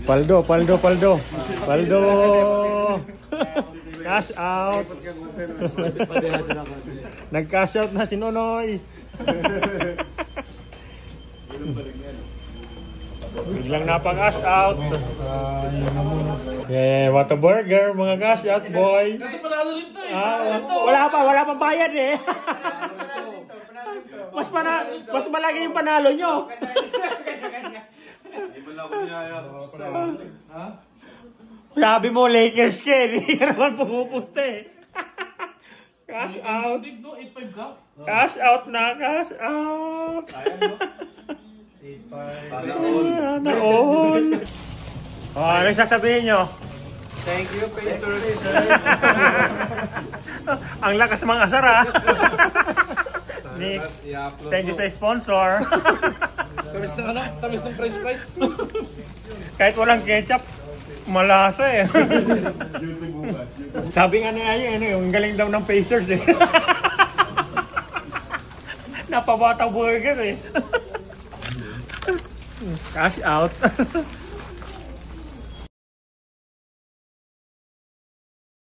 Paldo. Cash out. Nag-cash out na si Nonoy. Biglang napa-cash out. Yeah, what a burger, mga cash out boys. Kasi panalo rin to eh. Wala pang bayad eh. Mas malaki yung panalo nyo. Sabi mo Lakers ka eh, hindi ka naman pumupusta eh. Cash out. Cash out na, cash out. Naon. Ano sasabihin nyo? Thank you, Pacers. Ang lakas mga asar ha. Next. Thank you sa sponsor. Tamis ng ano? Tamis ng french fries. Kahit walang ketchup, malasa eh. Sabi nga niya yung galing daw ng Pacers eh. Napabata burger eh. Cash out.